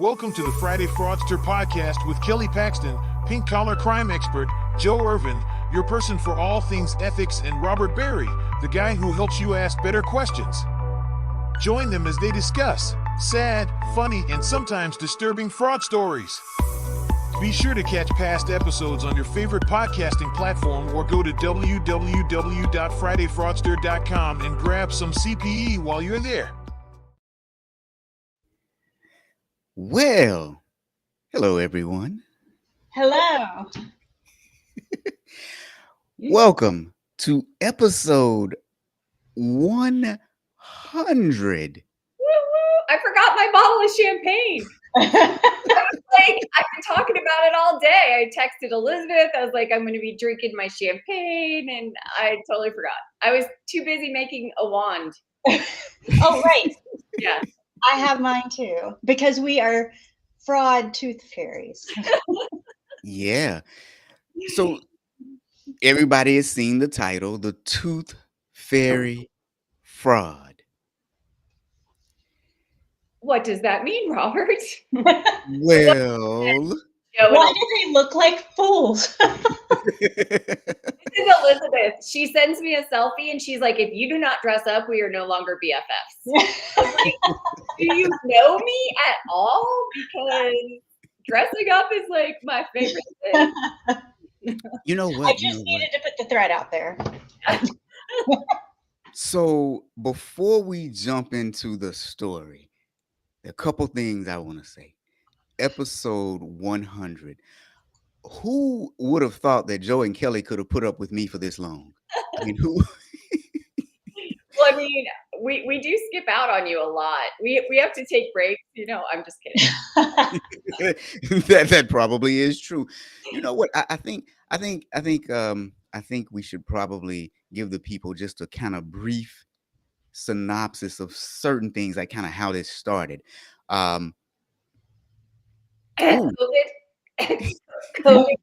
Welcome to the Friday Fraudster podcast with Kelly Paxton, pink collar crime expert, Joe Irvin, your person for all things ethics, and Robert Berry, the guy who helps you ask better questions. Join them as they discuss sad, funny, and sometimes disturbing fraud stories. Be sure to catch past episodes on your favorite podcasting platform or go to www.fridayfraudster.com and grab some CPE while you're there. Well, hello everyone. Hello. Welcome to episode 100. Woo-hoo! I forgot my bottle of champagne. I was like, I've been talking about it all day. I texted Elizabeth. I was like, I'm going to be drinking my champagne, and I totally forgot. I was too busy making a wand. Oh, right. Yeah. I have mine too, because we are fraud tooth fairies. Yeah. So everybody has seen the title, The Tooth Fairy Fraud. What does that mean, Robert? Well, Why do they look like fools? This is Elizabeth. She sends me a selfie and she's like, if you do not dress up, we are no longer BFFs. I was like, do you know me at all? Because dressing up is like my favorite thing. you know what? I just needed to put the thread out there. So before we jump into the story, a couple things I want to say. Episode 100. Who would have thought that Joe and Kelly could have put up with me for this long? I mean, who? Well, I mean, we do skip out on you a lot. We have to take breaks. I'm just kidding. that probably is true. You know what? I think we should probably give the people just a kind of brief synopsis of certain things, like kind of how this started. COVID. COVID.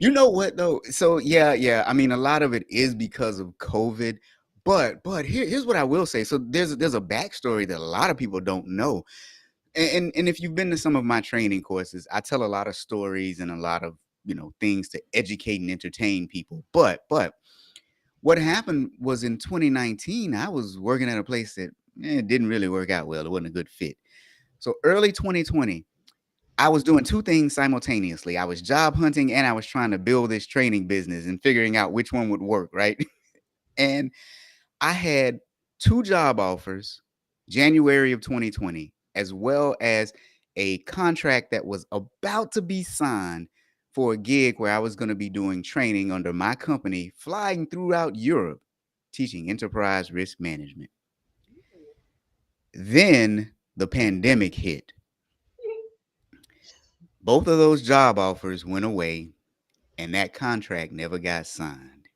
You know what though? So yeah. I mean, a lot of it is because of COVID, but here's what I will say. So there's a backstory that a lot of people don't know, and if you've been to some of my training courses, I tell a lot of stories and a lot of things to educate and entertain people. But what happened was in 2019, I was working at a place that it didn't really work out well. It wasn't a good fit. So early 2020. I was doing two things simultaneously. I was job hunting and I was trying to build this training business and figuring out which one would work, right? And I had two job offers, January of 2020, as well as a contract that was about to be signed for a gig where I was going to be doing training under my company, flying throughout Europe, teaching enterprise risk management. Then the pandemic hit. Both of those job offers went away, and that contract never got signed.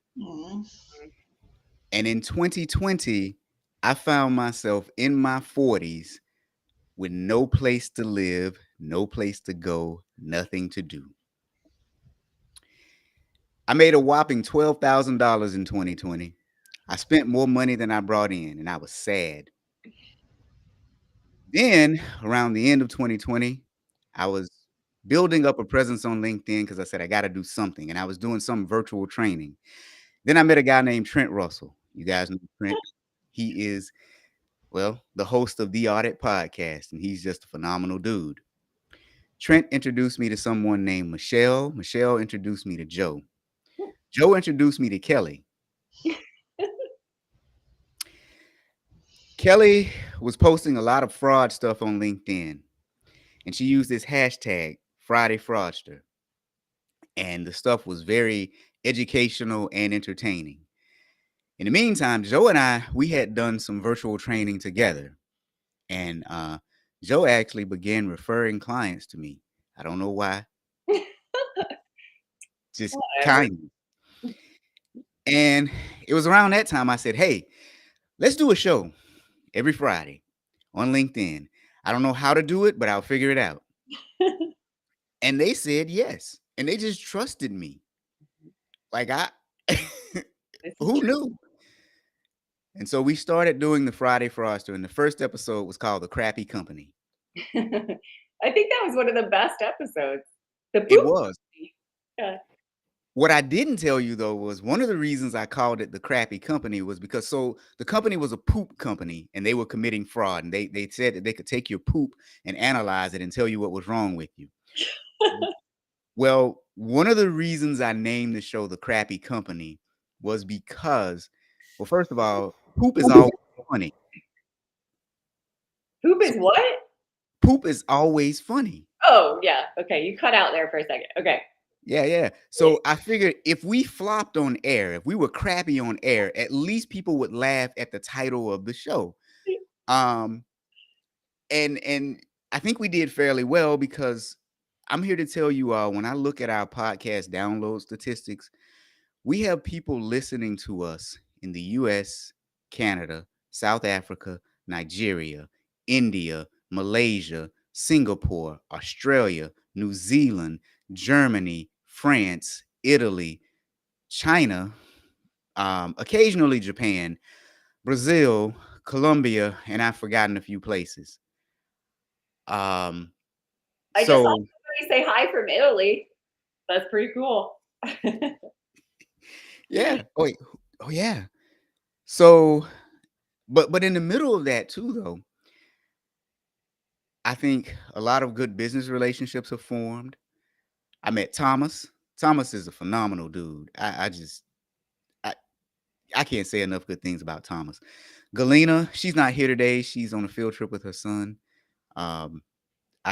And in 2020, I found myself in my 40s with no place to live, no place to go, nothing to do. I made a whopping $12,000 in 2020. I spent more money than I brought in, and I was sad. Then, around the end of 2020, I was building up a presence on LinkedIn because I said, I got to do something. And I was doing some virtual training. Then I met a guy named Trent Russell. You guys know Trent. He is, well, the host of the Audit podcast, and he's just a phenomenal dude. Trent introduced me to someone named Michelle. Michelle introduced me to Joe. Joe introduced me to Kelly. Kelly was posting a lot of fraud stuff on LinkedIn, and she used this hashtag, Friday Fraudster. And the stuff was very educational and entertaining. In the meantime, Joe and we had done some virtual training together. And Joe actually began referring clients to me. I don't know why. Just kindly. And it was around that time I said, hey, let's do a show every Friday on LinkedIn. I don't know how to do it, but I'll figure it out. And they said yes. And they just trusted me. Like who knew? And so we started doing the Friday Fraudster, and the first episode was called The Crappy Company. I think that was one of the best episodes. The It poop. was. Yeah. What I didn't tell you, though, was one of the reasons I called it The Crappy Company was because the company was a poop company, and they were committing fraud. And they said that they could take your poop and analyze it and tell you what was wrong with you. Well, one of the reasons I named the show The Crappy Company was because, well, first of all, poop is always funny. Poop is what? Poop is always funny. Oh, yeah. Okay. You cut out there for a second. Okay. Yeah. So I figured if we flopped on air, if we were crappy on air, at least people would laugh at the title of the show. And I think we did fairly well, because I'm here to tell you all, when I look at our podcast download statistics, we have people listening to us in the US, Canada, South Africa, Nigeria, India, Malaysia, Singapore, Australia, New Zealand, Germany, France, Italy, China, occasionally Japan, Brazil, Colombia, and I've forgotten a few places. I just saw somebody say hi from Italy. That's pretty cool. Yeah. Oh yeah. So, but in the middle of that too, though, I think a lot of good business relationships have formed. I met Thomas. Thomas is a phenomenal dude. I can't say enough good things about Thomas. Galena, she's not here today. She's on a field trip with her son. I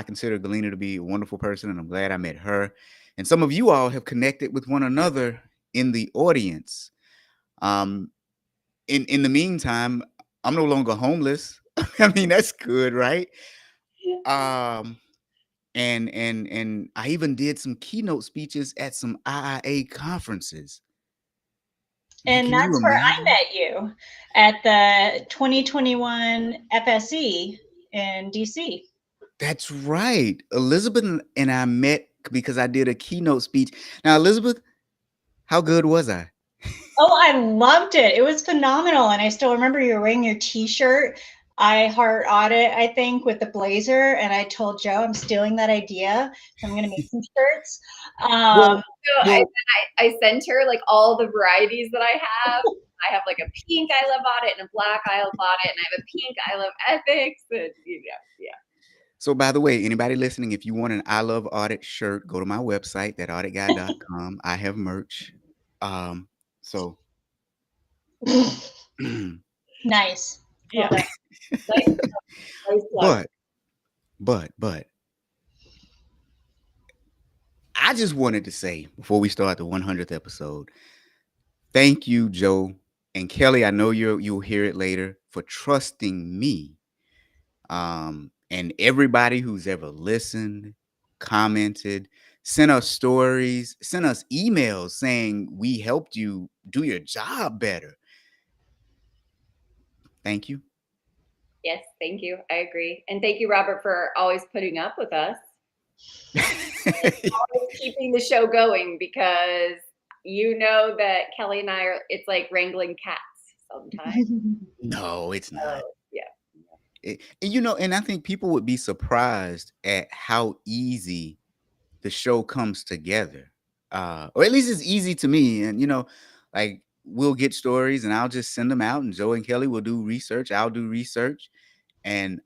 consider Galena to be a wonderful person, and I'm glad I met her. And some of you all have connected with one another in the audience. In the meantime, I'm no longer homeless. I mean, that's good, right? And I even did some keynote speeches at some IIA conferences. And that's where I met you, at the 2021 FSE in DC. That's right. Elizabeth and I met because I did a keynote speech. Now, Elizabeth, how good was I? Oh, I loved it. It was phenomenal. And I still remember you were wearing your t-shirt, I Heart Audit, I think, with the blazer. And I told Joe I'm stealing that idea. So I'm going to make some shirts. I sent her like all the varieties that I have. I have like a pink I Love Audit and a black I Love Audit. And I have a pink I Love Ethics. And yeah. So, by the way, anybody listening, if you want an I Love Audit shirt, go to my website, thatauditguy.com. I have merch. So nice. Yeah. But I just wanted to say, before we start the 100th episode, thank you, Joe and Kelly. I know you'll hear it later, for trusting me. And everybody who's ever listened, commented, sent us stories, sent us emails saying we helped you do your job better. Thank you. Yes, thank you. I agree. And thank you, Robert, for always putting up with us. Always keeping the show going, because you know that Kelly and I it's like wrangling cats sometimes. No, it's not. Yeah. And I think people would be surprised at how easy the show comes together. Or at least it's easy to me. And, like, we'll get stories and I'll just send them out, and Joe and Kelly will do research. I'll do research. And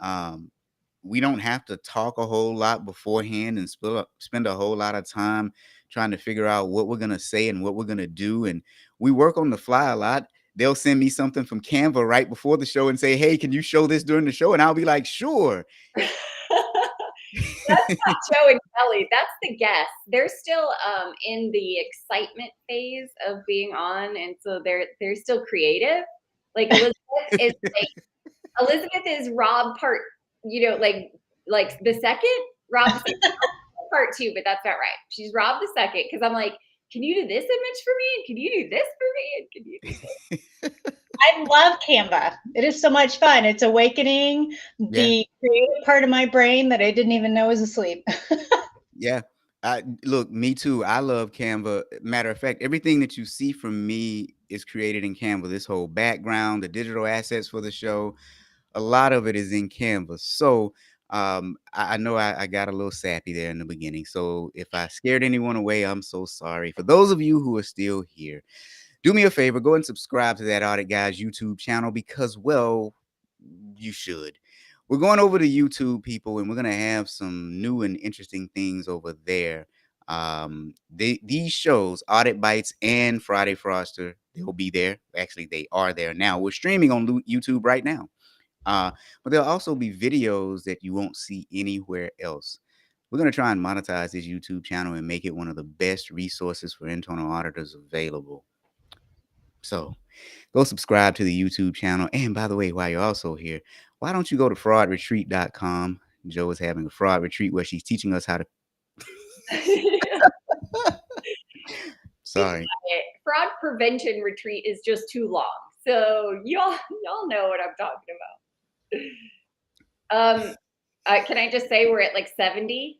we don't have to talk a whole lot beforehand and spend a whole lot of time trying to figure out what we're going to say and what we're going to do. And we work on the fly a lot. They'll send me something from Canva right before the show and say, hey, can you show this during the show? And I'll be like, sure. That's not Joe and Kelly. That's the guests. They're still in the excitement phase of being on, and so they're still creative. Like Elizabeth is Rob part, like the second. Rob the second, part 2, but that's not right. She's Rob the second, because I'm like, can you do this image for me? And can you do this for me? And can you do this? I love Canva. It is so much fun. It's awakening the creative part of my brain that I didn't even know was asleep. Yeah. Look, me too. I love Canva. Matter of fact, everything that you see from me is created in Canva. This whole background, the digital assets for the show, a lot of it is in Canva. So I know I got a little sappy there in the beginning. So if I scared anyone away, I'm so sorry. For those of you who are still here, do me a favor, go and subscribe to that Audit Guys YouTube channel because, well, you should. We're going over to YouTube, people, and we're going to have some new and interesting things over there. These shows, Audit Bites and Friday Fraudster, they'll be there. Actually, they are there now. We're streaming on YouTube right now. But there'll also be videos that you won't see anywhere else. We're going to try and monetize this YouTube channel and make it one of the best resources for internal auditors available. So go subscribe to the YouTube channel. And by the way, while you're also here, why don't you go to fraudretreat.com? Joe is having a fraud retreat where she's teaching us how to. Sorry. Fraud prevention retreat is just too long. So y'all know what I'm talking about. Can I just say we're at like 70?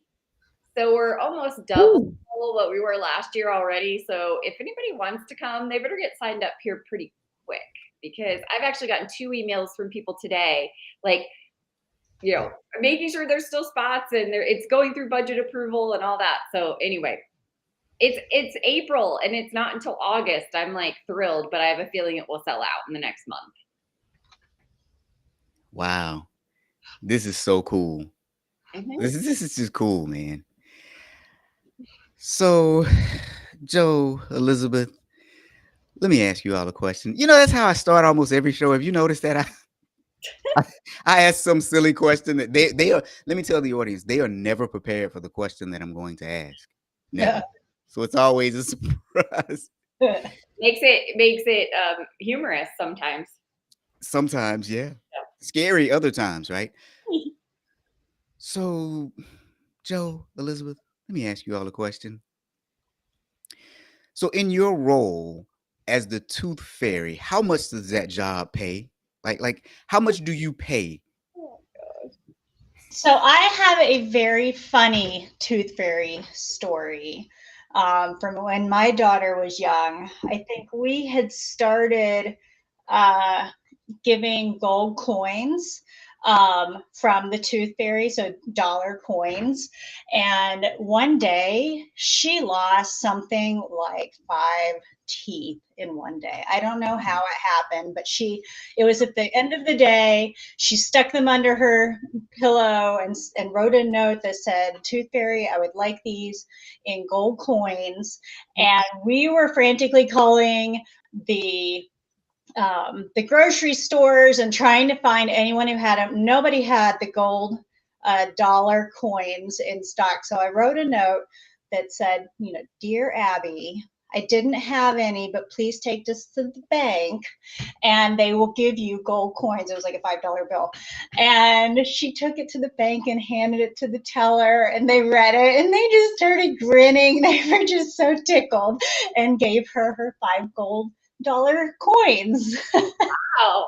So we're almost double what we were last year already. So if anybody wants to come, they better get signed up here pretty quick because I've actually gotten 2 emails from people today, like, you know, making sure there's still spots and it's going through budget approval and all that. So anyway, it's April and it's not until August. I'm like thrilled, but I have a feeling it will sell out in the next month. Wow. This is so cool. This is just cool, man. So, Joe, Elizabeth, let me ask you all a question. You know, that's how I start almost every show. Have you noticed that? I ask some silly question that they are. Let me tell the audience, they are never prepared for the question that I'm going to ask. Never. Yeah. So it's always a surprise. Makes it humorous sometimes. Sometimes, yeah. Scary other times, right? So, Joe, Elizabeth, let me ask you all a question. So in your role as the tooth fairy, how much does that job pay? Like how much do you pay? Oh, God. So I have a very funny tooth fairy story from when my daughter was young. I think we had started giving gold coins from the tooth fairy, so dollar coins. And one day she lost something like 5 teeth in one day. I don't know how it happened, but it was at the end of the day. She stuck them under her pillow and wrote a note that said, "Tooth fairy, I would like these in gold coins." And we were frantically calling the grocery stores and trying to find anyone who had them. Nobody had the gold dollar coins in stock. So I wrote a note that said, you know, "Dear Abby, I didn't have any, but please take this to the bank and they will give you gold coins." It was like a $5 bill. And she took it to the bank and handed it to the teller and they read it and they just started grinning. They were just so tickled and gave her 5 gold dollar coins. Wow.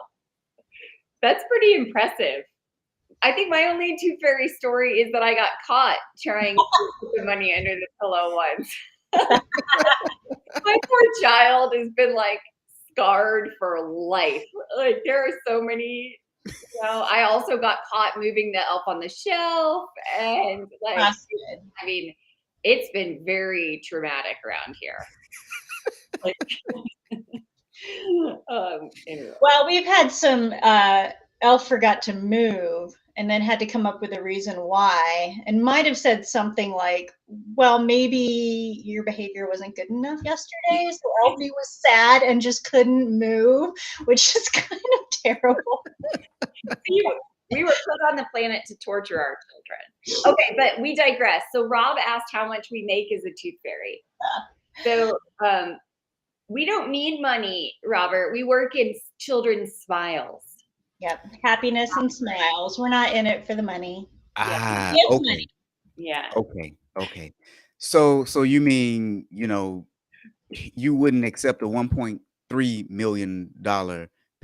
That's pretty impressive. I think my only tooth fairy story is that I got caught trying to put the money under the pillow once. My poor child has been like scarred for life. Like there are so many, you know, I also got caught moving the elf on the shelf and like, I mean, it's been very traumatic around here. Like, anyway. Well, we've had some elf forgot to move and then had to come up with a reason why, and might have said something like, "Well, maybe your behavior wasn't good enough yesterday." So Elfie was sad and just couldn't move, which is kind of terrible. We were put on the planet to torture our children. Okay, but we digress. So Rob asked how much we make as a tooth fairy. So we don't need money, Robert. We work in children's smiles. Yep, happiness and smiles. We're not in it for the money. Ah, It's okay. money. Yeah. Okay. So you mean, you know, you wouldn't accept a $1.3 million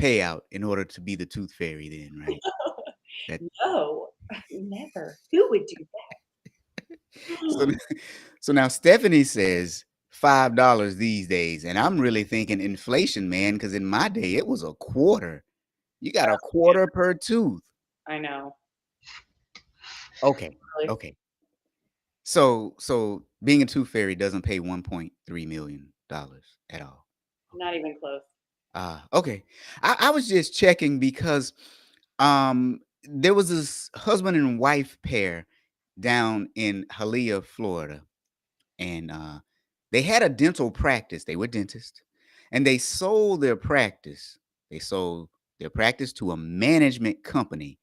payout in order to be the tooth fairy then, right? No, never. Who would do that? So, so now Stephanie says $5 these days, and I'm really thinking inflation, man, because in my day it was a quarter. You got a quarter per tooth. I know. Okay. Really. Okay. So being a tooth fairy doesn't pay $1.3 million at all. Not even close. Okay. I was just checking because there was this husband and wife pair down in Hialeah, Florida, and they had a dental practice. They were dentists, and they sold their practice. They sold their practice to a management company.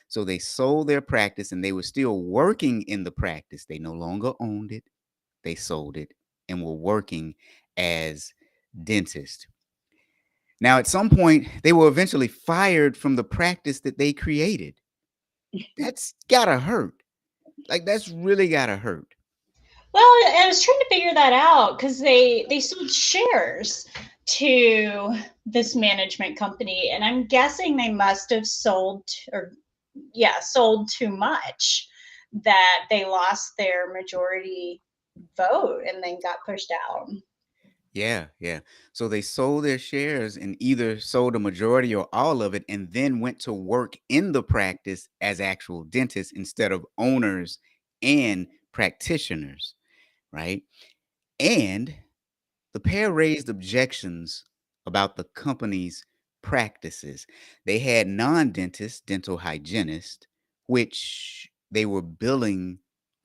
So they sold their practice, and they were still working in the practice. They no longer owned it. They sold it and were working as dentists. Now, at some point, they were eventually fired from the practice that they created. That's gotta hurt. Like, that's really gotta hurt. Well, I was trying to figure that out because they sold shares to this management company, and I'm guessing they must have sold sold too much that they lost their majority vote and then got pushed out. Yeah, yeah. So they sold their shares and either sold a majority or all of it and then went to work in the practice as actual dentists instead of owners and practitioners, right? And the pair raised objections about the company's practices. They had non-dentists, dental hygienists, which they were billing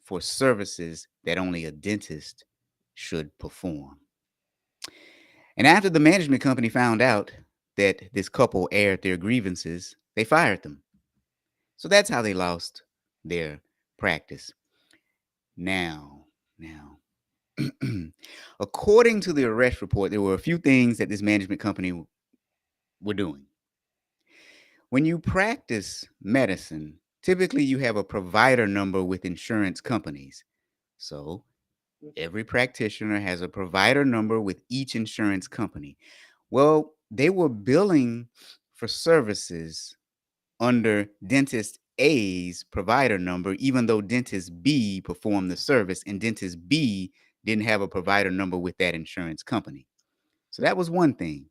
for services that only a dentist should perform. And after the management company found out that this couple aired their grievances, they fired them. So that's how they lost their practice. Now, according to the arrest report, there were a few things that this management company were doing. When you practice medicine, typically you have a provider number with insurance companies. So every practitioner has a provider number with each insurance company. Well, they were billing for services under dentist A's provider number, even though dentist B performed the service and dentist B didn't have a provider number with that insurance company. So that was one thing.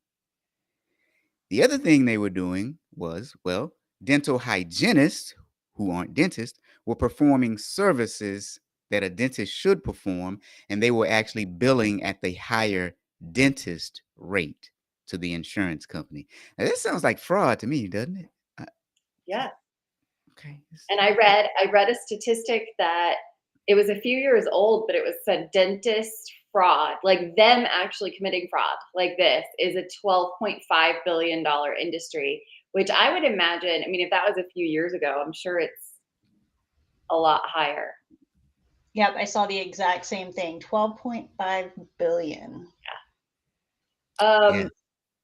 The other thing they were doing was, well, dental hygienists who aren't dentists were performing services that a dentist should perform, and they were actually billing at the higher dentist rate to the insurance company. Now, this sounds like fraud to me, doesn't it? Yeah. Okay. And I read a statistic that it was a few years old, but it was said dentist fraud, like them actually committing fraud like this is a $12.5 billion industry, which I would imagine, I mean, if that was a few years ago, I'm sure it's a lot higher. Yep, I saw the exact same thing. 12.5 billion. Yeah.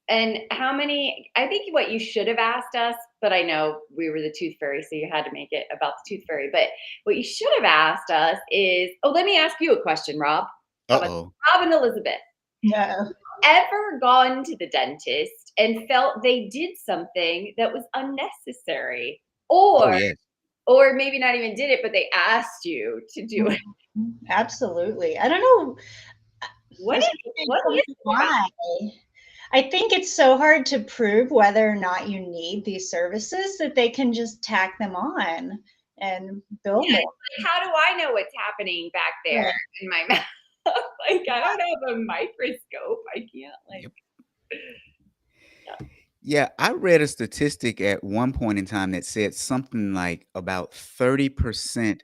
And how many, I think what you should have asked us, but I know we were the tooth fairy, so you had to make it about the tooth fairy. But what you should have asked us is, let me ask you a question, Rob. How about Uh-oh. Rob and Elizabeth? No. Ever gone to the dentist and felt they did something that was unnecessary? Oh, Or, yes. or maybe not even did it, but they asked you to do it. Absolutely. I don't know. What is it? Why? I think it's so hard to prove whether or not you need these services that they can just tack them on and bill more. Like, how do I know what's happening back there in my mouth? Like, I don't have a microscope. I can't, like. Yep. Yeah, I read a statistic at one point in time that said something like about 30%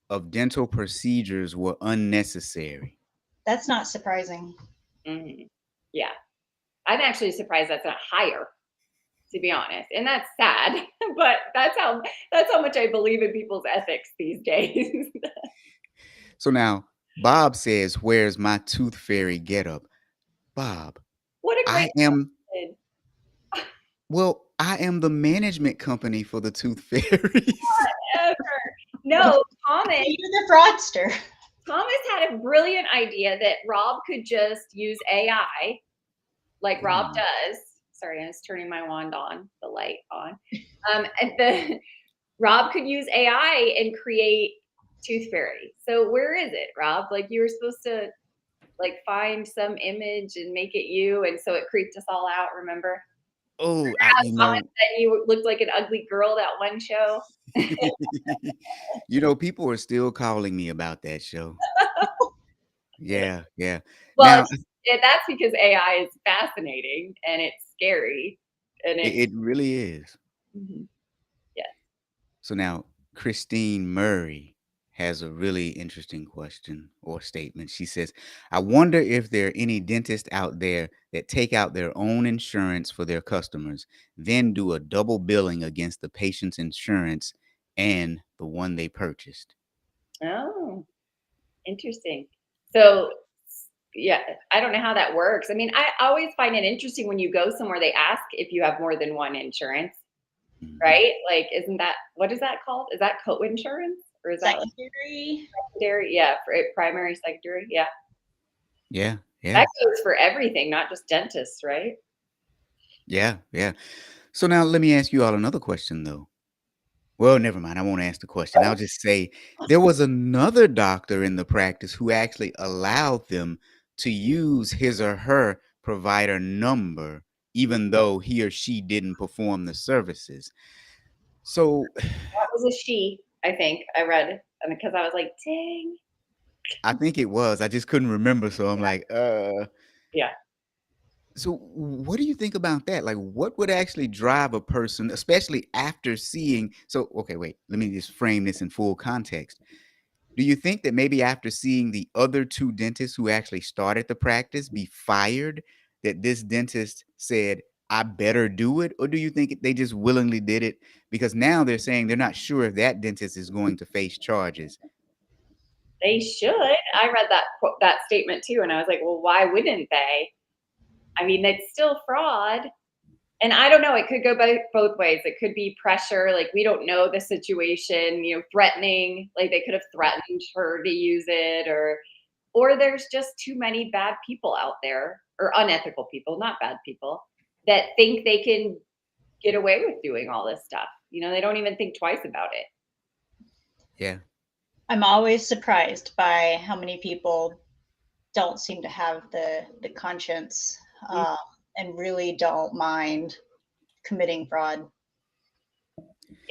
of dental procedures were unnecessary. That's not surprising. Mm-hmm. Yeah. I'm actually surprised that's not higher, to be honest. And that's sad, but that's how much I believe in people's ethics these days. So now Bob says, "Where's my tooth fairy getup?" Bob, What a great question. I am the management company for the tooth fairies. Ever. No, Thomas. You're the fraudster. Thomas had a brilliant idea that Rob could just use AI like Rob does. Sorry, I was turning my wand on, the light on. Rob could use AI and create Tooth Fairy. So where is it, Rob? Like you were supposed to like find some image and make it you, and so it creeped us all out. Remember? Oh, Thomas said you looked like an ugly girl that one show. people are still calling me about that show. Yeah, yeah. Well, Now that's because AI is fascinating and it's scary, and it really is. Mhm. Yeah. So now Christine Murray has a really interesting question or statement. She says, I wonder if there are any dentists out there that take out their own insurance for their customers, then do a double billing against the patient's insurance and the one they purchased. Oh, interesting. So, yeah, I don't know how that works. I mean, I always find it interesting when you go somewhere, they ask if you have more than one insurance, Mhm. right? Like, isn't that, what is that called? Is that co-insurance or is that like Secondary. secondary? Yeah, for primary, secondary. Yeah. Yeah, yeah, That goes for everything, not just dentists, right? yeah, yeah. So now let me ask you all another question though. Well, never mind. I won't ask the question. I'll just say there was another doctor in the practice who actually allowed them to use his or her provider number, even though he or she didn't perform the services. So That was a she, I think I read, and because I was like, dang. I think it was. I just couldn't remember. So I'm like, Yeah. So what do you think about that? Like, what would actually drive a person, especially after seeing? So, okay, wait, let me just frame this in full context. Do you think that maybe after seeing the other two dentists who actually started the practice be fired, that this dentist said, I better do it? Or do you think they just willingly did it? Because now they're saying they're not sure if that dentist is going to face charges. They should. I read that statement too, and I was like, well, why wouldn't they? I mean, it's still fraud. And I don't know, it could go both ways. It could be pressure, like we don't know the situation, threatening, like they could have threatened her to use it, or there's just too many bad people out there, or unethical people, not bad people, that think they can get away with doing all this stuff. They don't even think twice about it. Yeah. I'm always surprised by how many people don't seem to have the conscience and really don't mind committing fraud.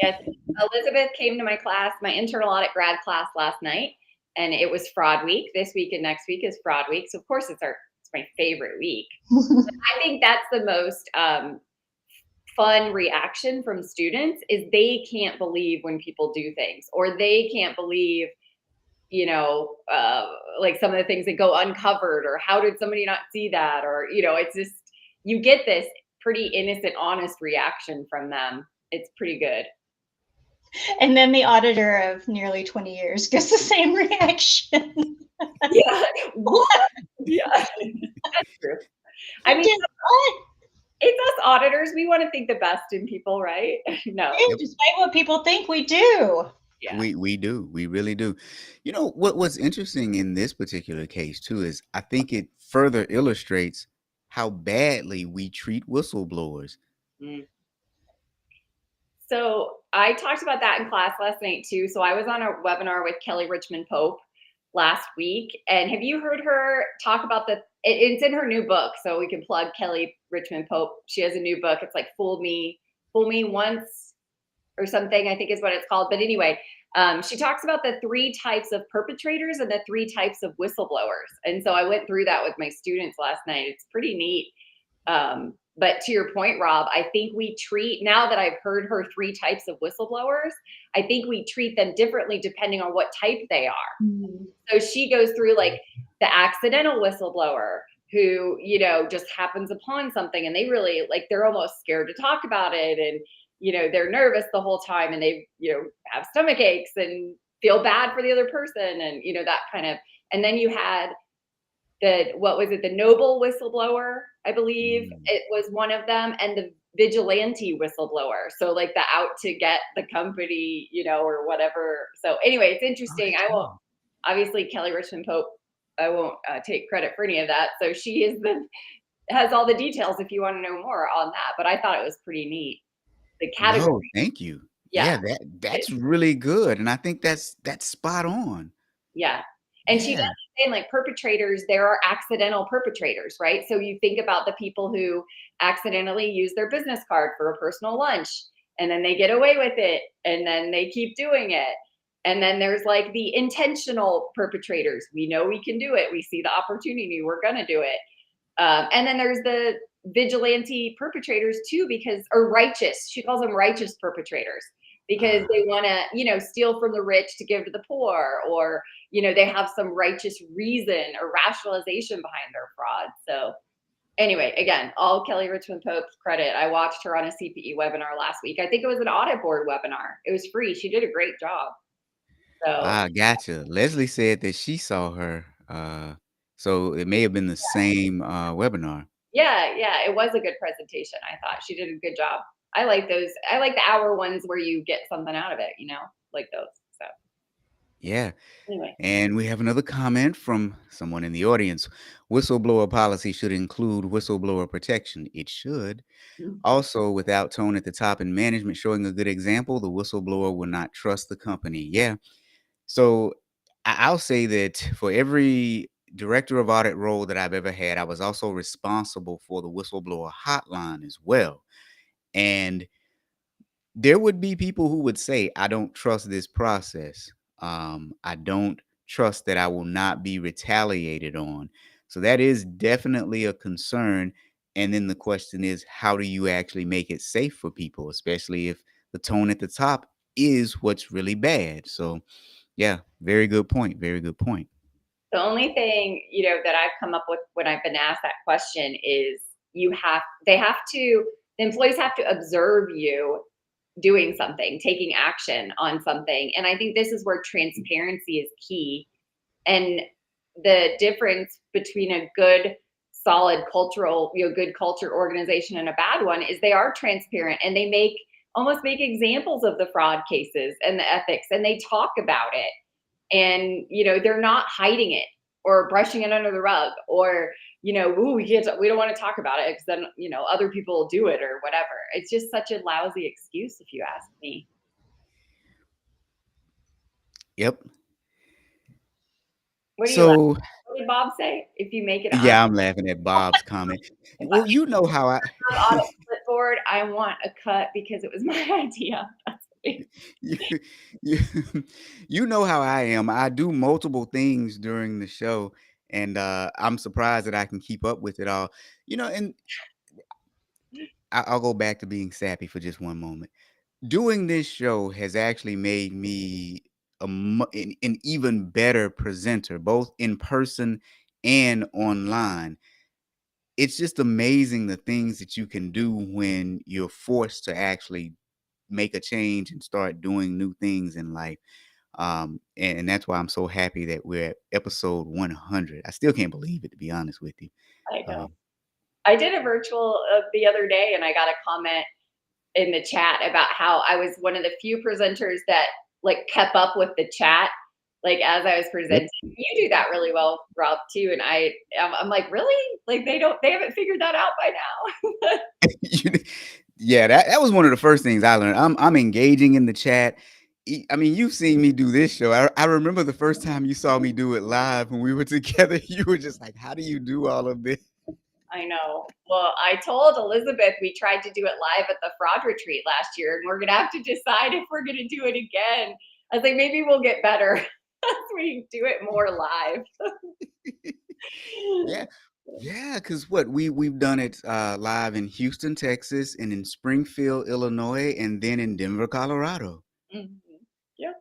Yes, Elizabeth came to my class, my internal audit grad class last night, and it was fraud week. This week and next week is fraud week. So of course it's my favorite week. I think that's the most fun reaction from students is they can't believe when people do things, or they can't believe, like some of the things that go uncovered, or how did somebody not see that? Or, it's just, you get this pretty innocent, honest reaction from them. It's pretty good. And then the auditor of nearly 20 years gets the same reaction. Yeah. What? Yeah. That's true. I mean, What? it's us auditors. We want to think the best in people, right? No. Despite what people think, we do. Yeah. We do. We really do. What's interesting in this particular case too is I think it further illustrates how badly we treat whistleblowers. Mm. So I talked about that in class last night too. So I was on a webinar with Kelly Richmond Pope last week. And have you heard her talk about it's in her new book. So we can plug Kelly Richmond Pope. She has a new book. It's like Fool Me Once or something, I think is what it's called. But anyway, she talks about the 3 types of perpetrators and the 3 types of whistleblowers. And so I went through that with my students last night. It's pretty neat. But to your point, Rob, I think we treat, now that I've heard her 3 types of whistleblowers, I think we treat them differently depending on what type they are. Mm-hmm. So she goes through like the accidental whistleblower who, just happens upon something and they really they're almost scared to talk about it. And, they're nervous the whole time and they, have stomach aches and feel bad for the other person. And, that kind of, and then you had the noble whistleblower, I believe it was one of them, and the vigilante whistleblower. So like the out to get the company, or whatever. So anyway, it's interesting. I won't, obviously Kelly Richmond Pope, I won't take credit for any of that. So she has all the details if you want to know more on that. But I thought it was pretty neat. The category. No, thank you. Yeah, Yeah. that's really good, and I think that's spot on. Yeah. And she does Yeah. say, like, perpetrators, there are accidental perpetrators, right? So you think about the people who accidentally use their business card for a personal lunch, and then they get away with it, and then they keep doing it. And then there's like the intentional perpetrators. We know we can do it. We see the opportunity. We're going to do it. And then there's the vigilante perpetrators too, because, or righteous, she calls them righteous perpetrators because Ah, they want to, steal from the rich to give to the poor, or, they have some righteous reason or rationalization behind their fraud. So anyway, again, all Kelly Richmond Pope's credit. I watched her on a CPE webinar last week. I think it was an audit board webinar. It was free. She did a great job. So gotcha. Leslie said that she saw her, so it may have been the same, webinar. yeah, it was a good presentation. I thought she did a good job. I like those. I like the hour ones where you get something out of it, like those. So Yeah. anyway, And we have another comment from someone in the audience. Whistleblower policy should include whistleblower protection. It should. mm, Also, without tone at the top and management showing a good example, the whistleblower will not trust the company. Yeah. So I'll say that for every director of audit role that I've ever had, I was also responsible for the whistleblower hotline as well. And there would be people who would say, I don't trust this process. I don't trust that I will not be retaliated on. So that is definitely a concern. And then the question is, how do you actually make it safe for people, especially if the tone at the top is what's really bad? So, yeah, very good point. Very good point. the only thing that I've come up with when I've been asked that question is the employees have to observe you doing something, taking action on something, and I think this is where transparency is key. And the difference between a good solid cultural good culture organization and a bad one is they are transparent, and they almost make examples of the fraud cases and the ethics, and they talk about it, and they're not hiding it or brushing it under the rug, or ooh, we don't want to talk about it because then other people will do it or whatever. It's just such a lousy excuse, if you ask me. Yep. What do you like? So, What did Bob say? If you make it on yeah, I'm laughing at Bob's comment. if I Well, you know how I. audit clipboard, I want a cut because it was my idea. That's me. you, you you know how I am. I do multiple things during the show, and I'm surprised that I can keep up with it all. And I'll go back to being sappy for just one moment. Doing this show has actually made me an even better presenter, both in person and online. It's just amazing the things that you can do when you're forced to actually make a change and start doing new things in life. And that's why I'm so happy that we're at episode 100. I still can't believe it, to be honest with you. I know. Um, I did a virtual the other day, and I got a comment in the chat about how I was one of the few presenters that like kept up with the chat, like as I was yep. presenting. You do that really well, Rob, too. And I'm like, really? Like they haven't figured that out by now. Yeah, that was one of the first things I learned. I'm engaging in the chat. I mean, you've seen me do this show. I remember the first time you saw me do it live when we were together. You were just like, "How do you do all of this?" I know. Well, I told Elizabeth we tried to do it live at the fraud retreat last year, and we're gonna have to decide if we're gonna do it again. I was like, maybe we'll get better as we do it more live. Yeah, yeah. Because what we've done it live in Houston, Texas, and in Springfield, Illinois, and then in Denver, Colorado. Mhm. Yeah,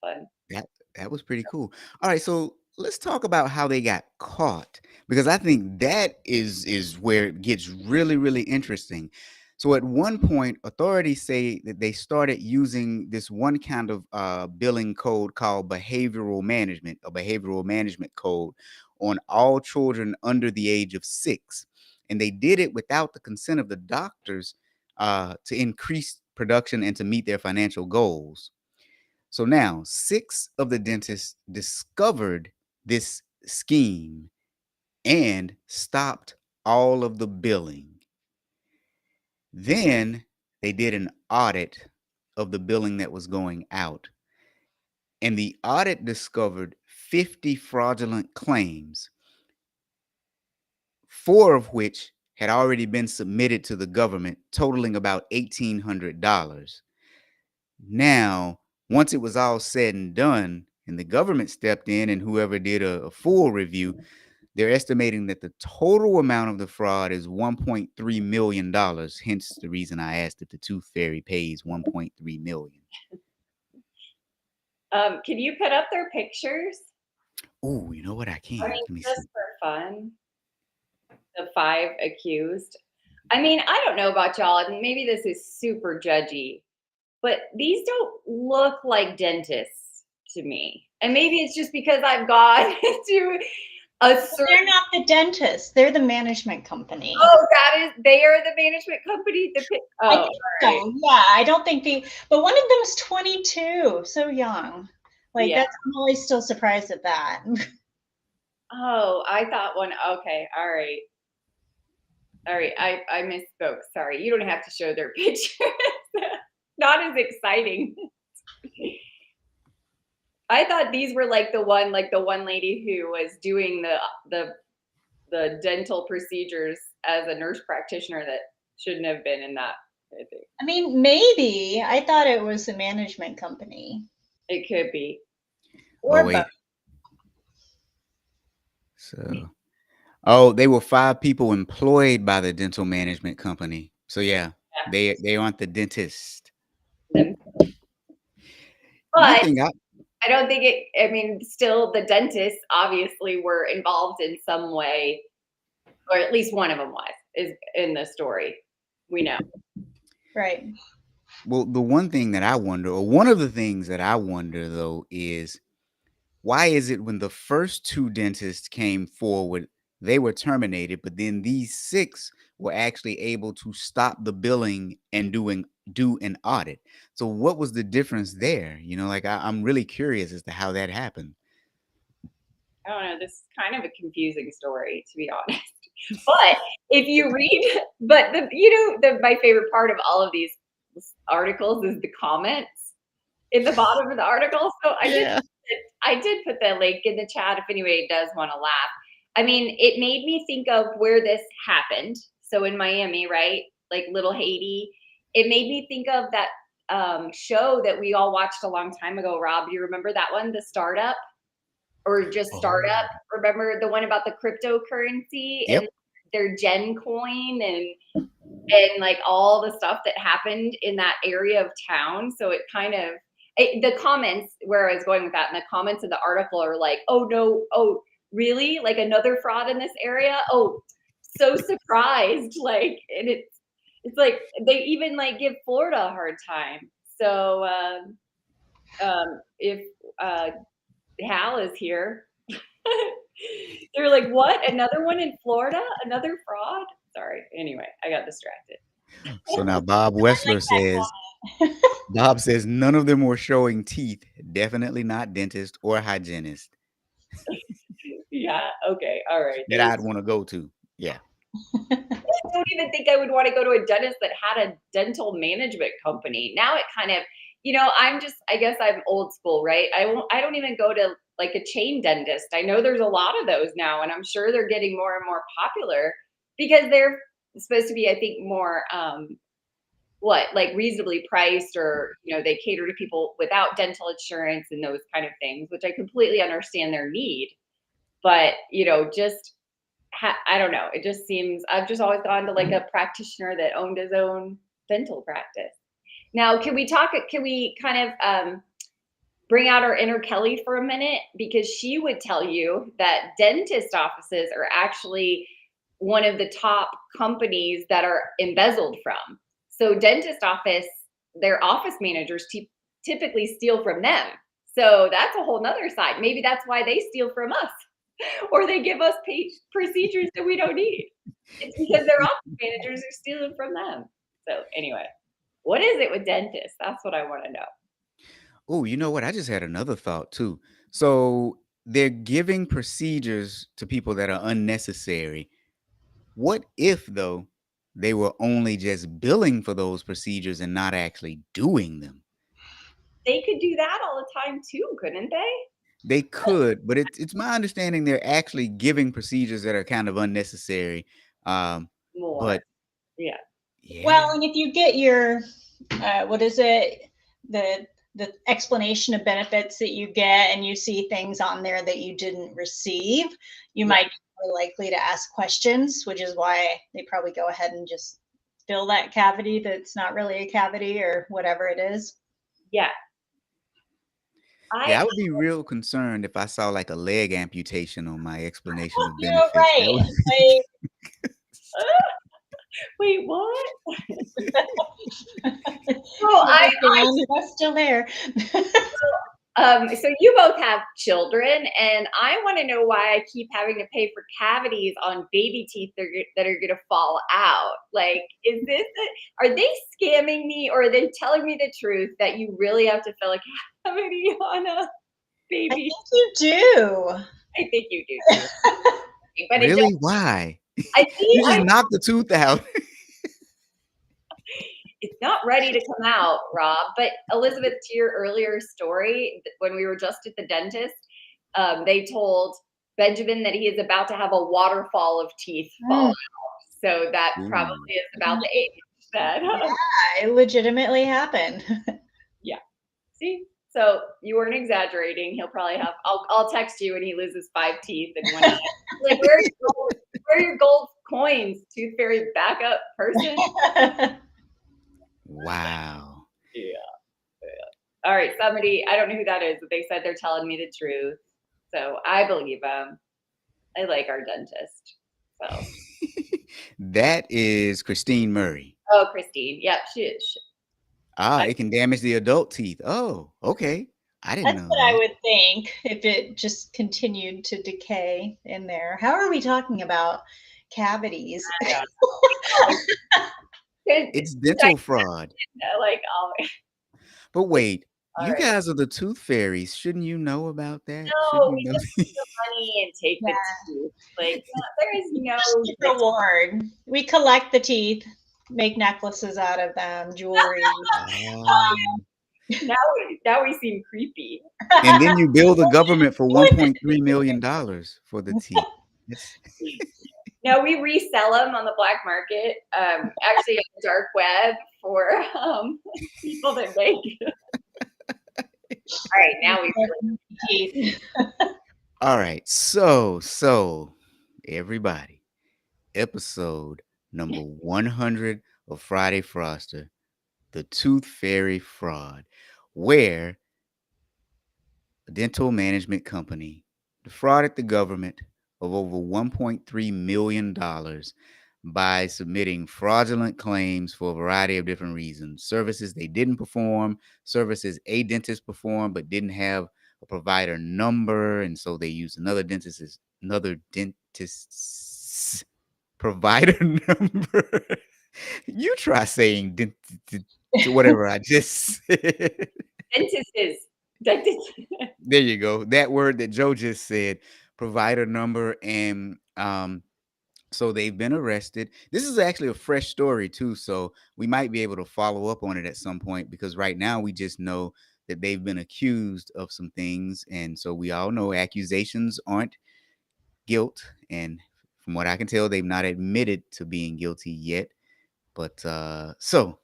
fun. That that was pretty cool. All right, so let's talk about how they got caught because I think that is where it gets really really interesting. So at one point, authorities say that they started using this one kind of billing code called behavioral management, a behavioral management code on all children under the age of 6, and they did it without the consent of the doctors to increase production and to meet their financial goals. So now 6 of the dentists discovered this scheme and stopped all of the billing. Then they did an audit of the billing that was going out. And the audit discovered 50 fraudulent claims, 4 of which had already been submitted to the government, totaling about $1,800. Now, once it was all said and done, and the government stepped in and whoever did a full review, they're estimating that the total amount of the fraud is $1.3 million. Hence the reason I asked if the Tooth Fairy pays $1.3 million. Can you put up their pictures? Oh, you know what? I can. I mean, Let me just see. for fun. The 5 accused. I mean, I don't know about y'all, and maybe this is super judgy, but these don't look like dentists to me. And maybe it's just because I've gone to a But certain. they're not the dentists. They're the management company. Oh, they are the management company. I think so. Yeah, I don't think but one of them's 22, so young. Like Yeah. I'm always still surprised at that. Oh, I thought one. Okay, all right. I misspoke. Sorry. You don't have to show their pictures. Not as exciting. I thought these were like the one lady who was doing the dental procedures as a nurse practitioner that shouldn't have been in that, I think. I mean, maybe. I thought it was a management company. It could be. Oh, wait. So, they were 5 people employed by the dental management company. So yeah. They aren't the dentist. But One thing I don't think still the dentists obviously were involved in some way, or at least one of them is in the story. We know. Right. Well, the one thing that I wonder, or one of the things that I wonder though, is why is it when the first 2 dentists came forward, they were terminated, but then these 6 were actually able to stop the billing and do an audit? So what was the difference there? You know, like I'm really curious as to how that happened. I don't know. This is kind of a confusing story, to be honest. But if you read, my favorite part of all of these articles is the comments in the bottom of the article. So I did put the link in the chat if anybody does want to laugh. I mean, it made me think of where this happened. So in Miami, right? Like Little Haiti. It made me think of that show that we all watched a long time ago. Rob, you remember that one, The Startup? Or just Startup? Remember the one about the cryptocurrency and their Gen coin and like all the stuff that happened in that area of town? So it kind of, the comments where I was going with that, and the comments in the article are like, oh no, oh really? Like another fraud in this area? Oh, so surprised. Like, and it's like they even like give Florida a hard time. So if Hal is here, they're like, what? Another one in Florida? Another fraud? Sorry. Anyway, I got distracted. So now Bob Wessler says none of them were showing teeth. Definitely not dentist or hygienist. Yeah. Okay. All right. That I'd want to go to. Yeah. I don't even think I would want to go to a dentist that had a dental management company. Now it kind of, I guess I'm old school, right? I don't even go to like a chain dentist. I know there's a lot of those now, and I'm sure they're getting more and more popular because they're supposed to be, I think, more like reasonably priced, or they cater to people without dental insurance and those kind of things, which I completely understand their need. But I don't know. It just seems, I've just always gone to like a practitioner that owned his own dental practice. Now, can we kind of bring out our inner Kelly for a minute? Because she would tell you that dentist offices are actually one of the top companies that are embezzled from. So dentist office, their office managers typically steal from them. So that's a whole nother side. Maybe that's why they steal from us. Or they give us procedures that we don't need. It's because their office managers are stealing from them. So anyway, what is it with dentists? That's what I want to know. Oh, you know what? I just had another thought too. So they're giving procedures to people that are unnecessary. What if, though, they were only just billing for those procedures and not actually doing them? they could do that all the time too, couldn't they? They could, but it's my understanding they're actually giving procedures that are kind of unnecessary. More. But Yeah. Well, yeah, and if you get your, what is it, the explanation of benefits that you get, and you see things on there that you didn't receive, you might be more likely to ask questions, which is why they probably go ahead and just fill that cavity that's not really a cavity or whatever it is. Yeah. I would be real concerned if I saw like a leg amputation on my explanation of You're benefits. That right. would Wait, what? That's still there. So you both have children, and I want to know why I keep having to pay for cavities on baby teeth that are going to fall out. Like, are they scamming me, or are they telling me the truth that you really have to fill a cavity on a I baby? think you do. I think you do too. But really? Why? I You see. just knocked the tooth out. It's not ready to come out, Rob. But Elizabeth, to your earlier story, when we were just at the dentist, they told Benjamin that he is about to have a waterfall of teeth fall out. So that probably Ooh. is about the age that. Yeah, it legitimately happened. Yeah. See, so you weren't exaggerating. He'll probably have. I'll text you when he loses 5 teeth and when like where are your gold coins, Tooth Fairy backup person? Wow. Yeah. All right, somebody, I don't know who that is, but they said they're telling me the truth. So I believe them. I like our dentist. So. That is Christine Murray. Oh, Christine. Yep, she is. It can damage the adult teeth. Oh, okay. I didn't That's know what that. I would think if it just continued to decay in there. How are we talking about cavities? It's dental fraud. Like, But wait, all you right. guys are the tooth fairies. Shouldn't you know about that? No, Shouldn't we you know? just take the money and take the teeth. Like, there is no reward. We collect the teeth, make necklaces out of them, jewelry. Now we seem creepy. And then you bill the government for $1.3 million for the teeth. No, we resell them on the black market, actually on the dark web for people that make. All right, now we. All right, so everybody, episode number 100 of Friday Fraudster, the Tooth Fairy fraud, where a dental management company defrauded the government of over $1.3 million by submitting fraudulent claims for a variety of different reasons. Services they didn't perform, services a dentist performed but didn't have a provider number, and so they used another dentist's provider number. You try saying whatever I just said. Dentists. There you go. That word that Joe just said, provider number, and so they've been arrested. This is actually a fresh story too, so we might be able to follow up on it at some point, because right now we just know that they've been accused of some things, and so we all know accusations aren't guilt, and from what I can tell, they've not admitted to being guilty yet. But so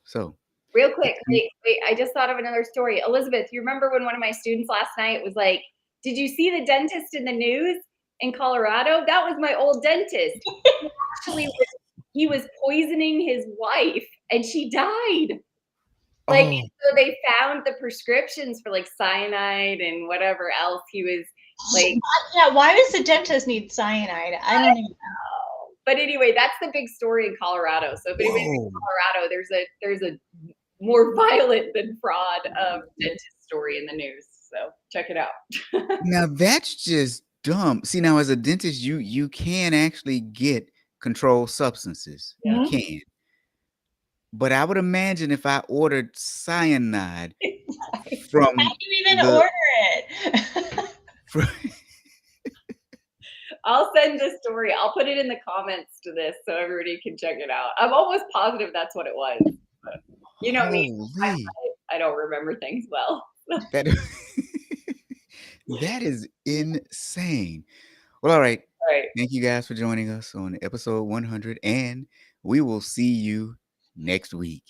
Real quick, wait, I just thought of another story. Elizabeth, you remember when one of my students last night was like, "Did you see the dentist in the news in Colorado?" That was my old dentist. He was poisoning his wife and she died. Like, so they found the prescriptions for like cyanide and whatever else he was like. Yeah, why does the dentist need cyanide? I don't even know. But anyway, that's the big story in Colorado. So if anybody's in Colorado, there's a more violent than fraud dentist story in the news. So check it out. Now that's just dumb. See, now as a dentist, you can actually get controlled substances. Yeah. You can. But I would imagine if I ordered cyanide from how do you even order it? I'll send this story. I'll put it in the comments to this so everybody can check it out. I'm almost positive that's what it was. But you know me, I don't remember things well. That that is insane. Well, all right. All right. Thank you guys for joining us on episode 100, and we will see you next week.